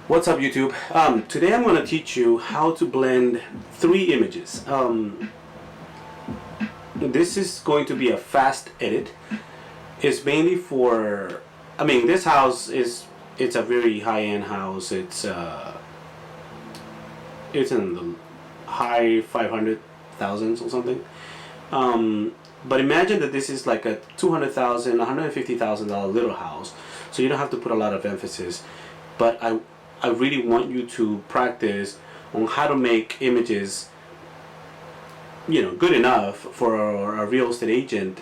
What's up, YouTube? Today I'm going to teach you how to blend three images. This is going to be a fast edit. It's mainly for, this house it's a very high-end house. It's in the high 500,000s or something. But imagine that this is like a $200,000, $150,000 little house, so you don't have to put a lot of emphasis. But I really want you to practice on how to make images, good enough for a real estate agent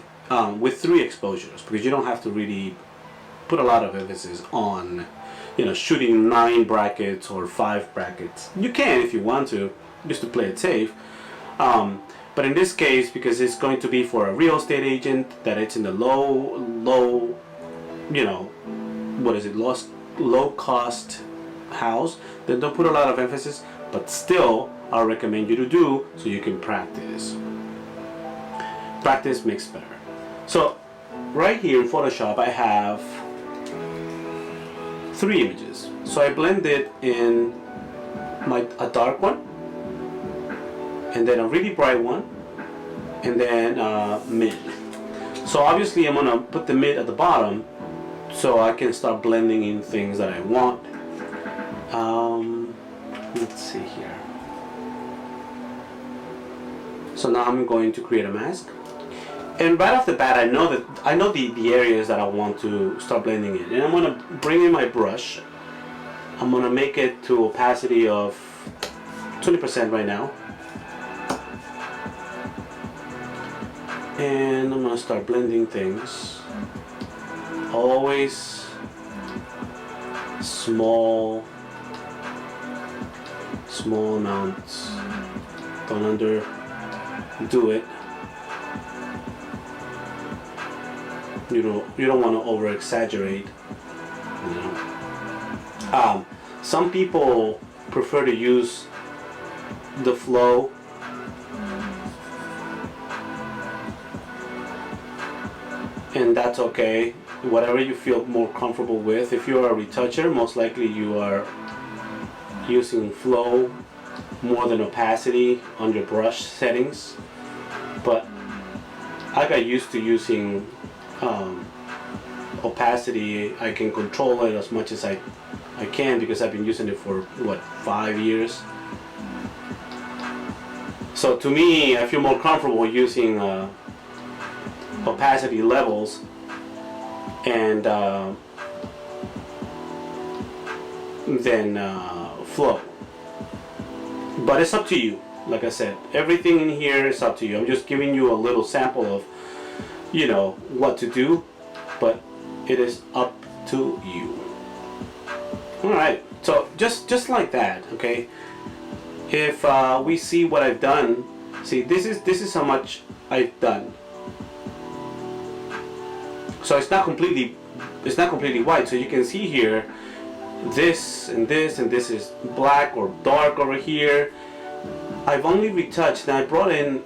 with 3 exposures, because you don't have to really put a lot of emphasis on, shooting 9 brackets or 5 brackets. You can if you want to, just to play it safe. But in this case, because it's going to be for a real estate agent, that it's in the low, low cost house, then don't put a lot of emphasis, but still I'll recommend you to do so you can practice. Practice makes better. So right here in Photoshop I have 3 images. So I blended in a dark one, and then a really bright one, and then mid. So obviously I'm gonna put the mid at the bottom so I can start blending in things that I want. Let's see here. So now I'm going to create a mask, and right off the bat I know the areas that I want to start blending in, and I'm gonna bring in my brush. I'm gonna make it to opacity of 20% right now, and I'm gonna start blending things. Always small amounts. Don't underdo it. You don't want to over exaggerate. Some people prefer to use the flow. And that's okay. Whatever you feel more comfortable with. If you're a retoucher, most likely you are using flow more than opacity on your brush settings. But I got used to using opacity. I can control it as much as I can, because I've been using it for 5 years. So to me, I feel more comfortable using opacity levels and then flow. But it's up to you. Like I said, everything in here is up to you. I'm just giving you a little sample of what to do, but it is up to you. Alright, so just like that, okay? If we see what I've done, see, this is how much I've done. So it's not completely white. So you can see here, this and this and this is black or dark over here. I've only retouched, and I brought in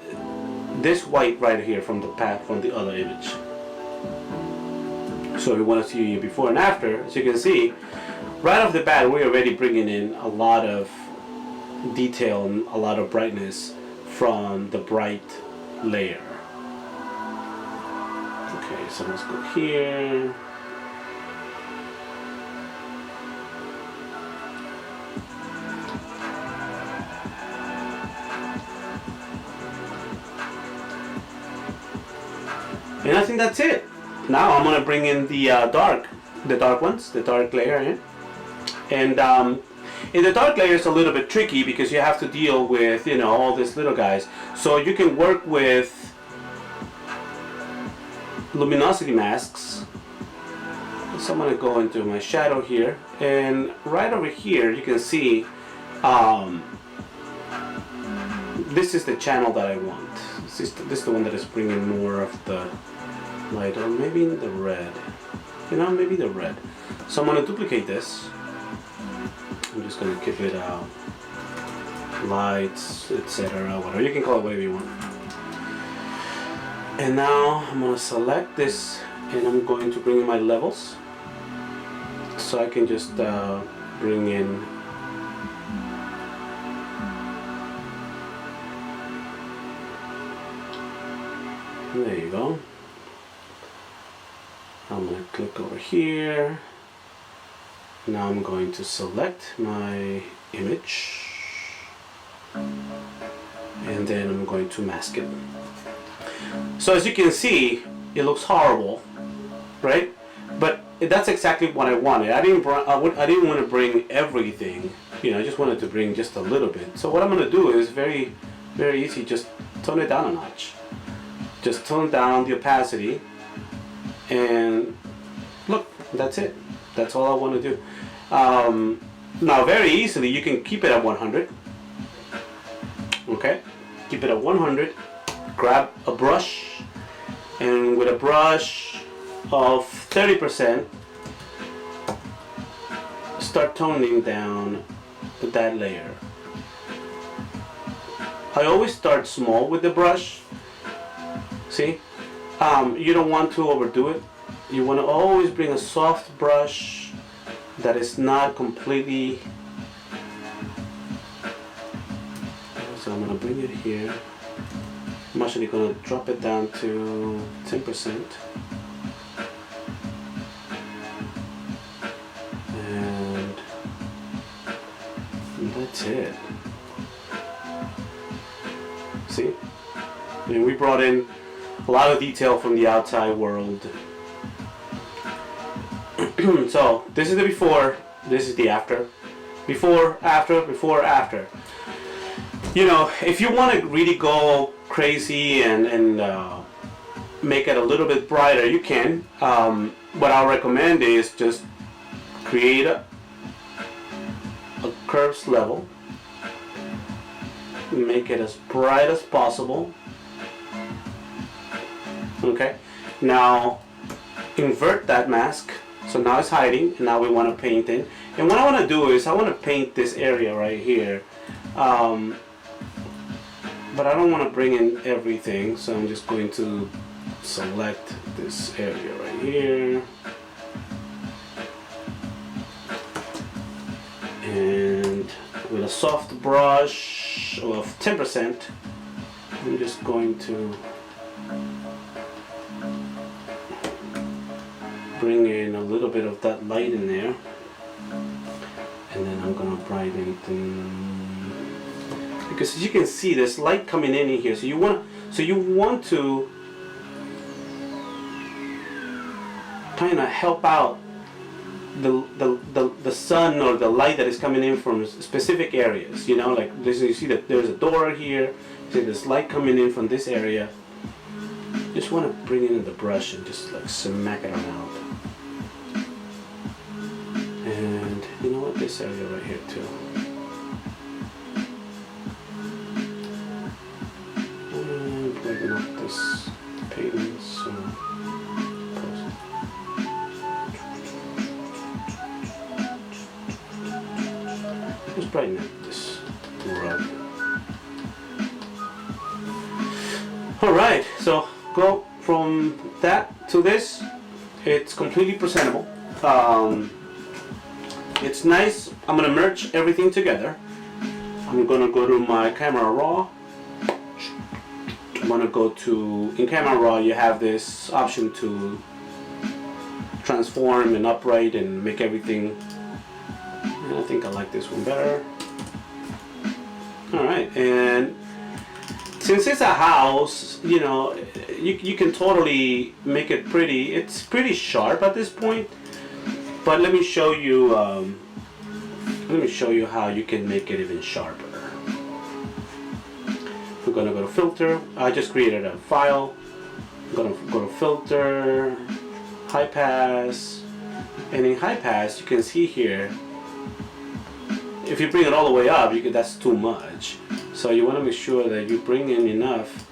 this white right here from the other image. So we want to see before and after. As you can see, right off the bat, we're already bringing in a lot of detail and a lot of brightness from the bright layer. Okay, so let's go here. And I think that's it. Now I'm gonna bring in the dark ones, the dark layer in. And in the dark layer, it's a little bit tricky because you have to deal with all these little guys. So you can work with luminosity masks. So I'm gonna go into my shadow here, and right over here you can see this is the channel that I want. This is the one that is bringing more of the light, or maybe in the red. Maybe the red. So I'm gonna duplicate this. I'm just gonna keep it lights, etc. Whatever you can call it, whatever you want. And now I'm gonna select this, and I'm going to bring in my levels, so I can just bring in there you go. I'm going to click over here. Now I'm going to select my image and then I'm going to mask it. So as you can see, it looks horrible, right? But that's exactly what I wanted. I didn't want to bring everything, you know, I just wanted to bring just a little bit. So what I'm going to do is very easy, just tone it down a notch. Just tone down the opacity and look, that's it. That's all I want to do. Now very easily you can keep it at 100. Okay, keep it at 100. Grab a brush and with a brush of 30% start toning down that layer. I always start small with the brush. See, you don't want to overdo it. You want to always bring a soft brush that is not completely. So I'm going to bring it here. I'm actually going to drop it down to 10%. And that's it. See? And we brought in a lot of detail from the outside world. So this is the before, this is the after. Before, after, before, after. You know, if you want to really go crazy and make it a little bit brighter, you can. What I'll recommend is just create a curves level. Make it as bright as possible. Okay, now invert that mask. So now it's hiding, and now we want to paint in. And what I want to do is I want to paint this area right here. But I don't want to bring in everything, so I'm just going to select this area right here. And with a soft brush of 10%, I'm just going to bring in a little bit of that light in there, and then I'm gonna brighten it, because as you can see, there's light coming in here. So you want to kind of help out the sun or the light that is coming in from specific areas. You know, like this, you see that there's a door here. You see there's light coming in from this area. Just want to bring it in the brush and just like smack it around. And you know what, this area right here too. And brighten up this painting. So just brighten up this rug. Alright, so go from that to this. It's completely presentable. It's nice. I'm gonna merge everything together. I'm gonna go to my camera raw. I'm gonna go to, in camera raw you have this option to transform and upright and make everything. And I think I like this one better. Alright, and since it's a house, you know, you can totally make it pretty. It's pretty sharp at this point, but let me show you how you can make it even sharper. We're gonna go to filter. I just created a file. I'm gonna go to filter, high pass, and in high pass you can see here, if you bring it all the way up, that's too much. So you want to make sure that you bring in enough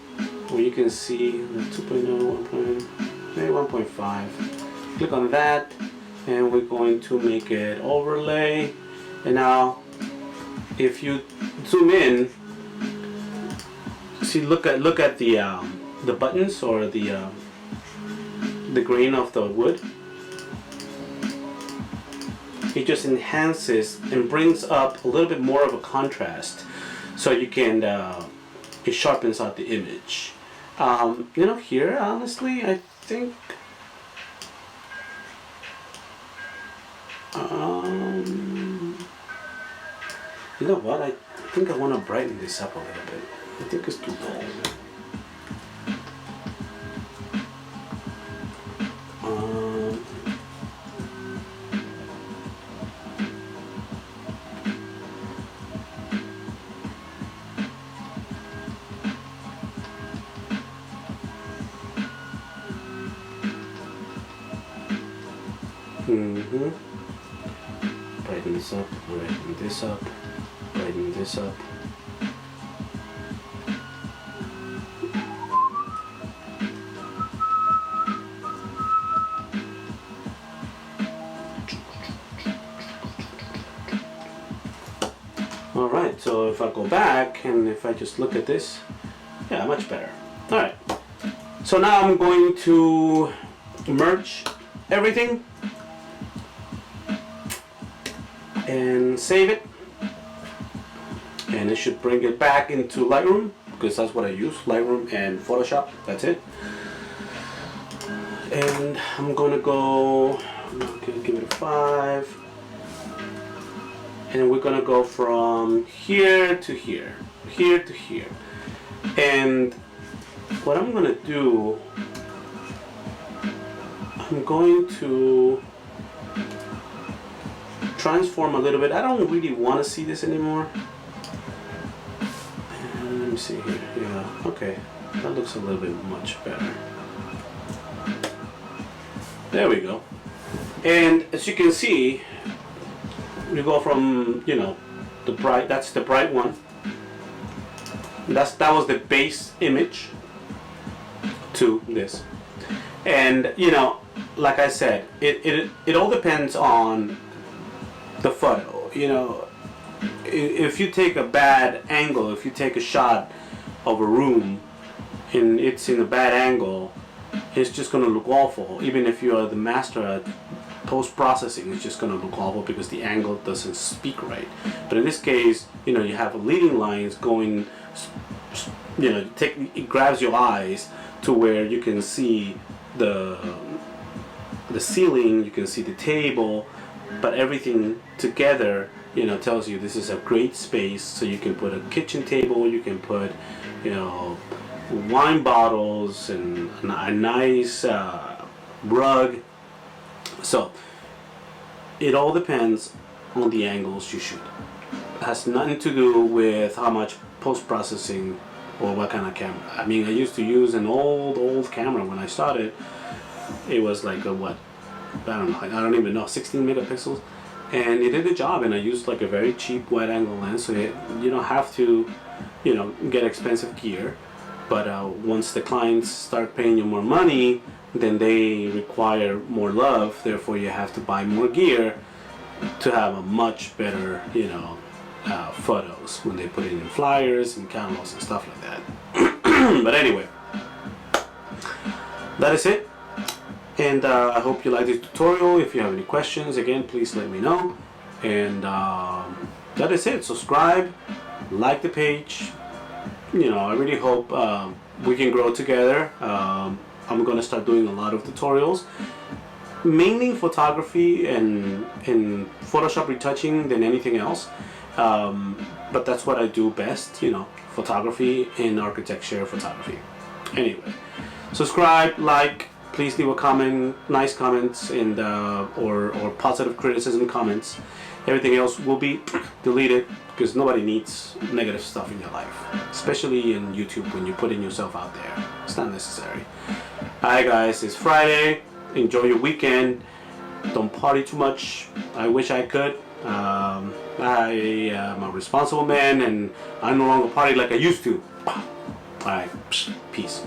where you can see the 2.0, maybe 1.5. Click on that, and we're going to make it overlay. And now, if you zoom in, see, look at the buttons or the grain of the wood. it just enhances and brings up a little bit more of a contrast, so you can it sharpens out the image. You know, here honestly I think you know what, I think I want to brighten this up a little bit. I think it's too dull. Brighten this up, brighten this up, brighten this up. Alright, so if I go back and if I just look at this, yeah, much better. Alright, so now I'm going to merge everything and save it, and it should bring it back into Lightroom, because that's what I use, Lightroom and Photoshop, that's it. And I'm gonna go, give it a 5, and we're gonna go from here to here, here to here. And what I'm gonna do, I'm going to transform a little bit. I don't really want to see this anymore. And let me see here. Yeah, okay. That looks a little bit much better. There we go. And as you can see, we go from, you know, the bright, that's the bright one. That was the base image to this. And, you know, like I said, it all depends on the photo. You know, if you take a bad angle, if you take a shot of a room and it's in a bad angle, it's just going to look awful. Even if you are the master at post-processing, it's just going to look awful because the angle doesn't speak right. But in this case, you know, you have leading lines going, you know, it grabs your eyes to where you can see the ceiling, you can see the table, but everything together, you know, tells you this is a great space. So you can put a kitchen table, you can put, you know, wine bottles and a nice rug. So it all depends on the angles you shoot. It has nothing to do with how much post-processing or what kind of camera. I mean, I used to use an old camera when I started. It was like a what? I don't know. I don't even know. 16 megapixels, and it did the job. And I used like a very cheap wide-angle lens, so you don't have to, you know, get expensive gear. But once the clients start paying you more money, then they require more love. Therefore, you have to buy more gear to have a much better, you know, photos when they put it in flyers and catalogs and stuff like that. But anyway, that is it. And I hope you like this tutorial. If you have any questions, again, please let me know. And that is it. Subscribe, like the page. You know, I really hope we can grow together. I'm going to start doing a lot of tutorials, mainly photography and Photoshop retouching than anything else. But that's what I do best, you know, photography and architecture photography. Anyway, subscribe, like, please leave a comment, nice comments, and or positive criticism comments. Everything else will be deleted because nobody needs negative stuff in your life, especially in YouTube when you're putting yourself out there. It's not necessary. Alright guys, it's Friday. Enjoy your weekend. Don't party too much. I wish I could. I am a responsible man and I no longer party like I used to. Alright, peace.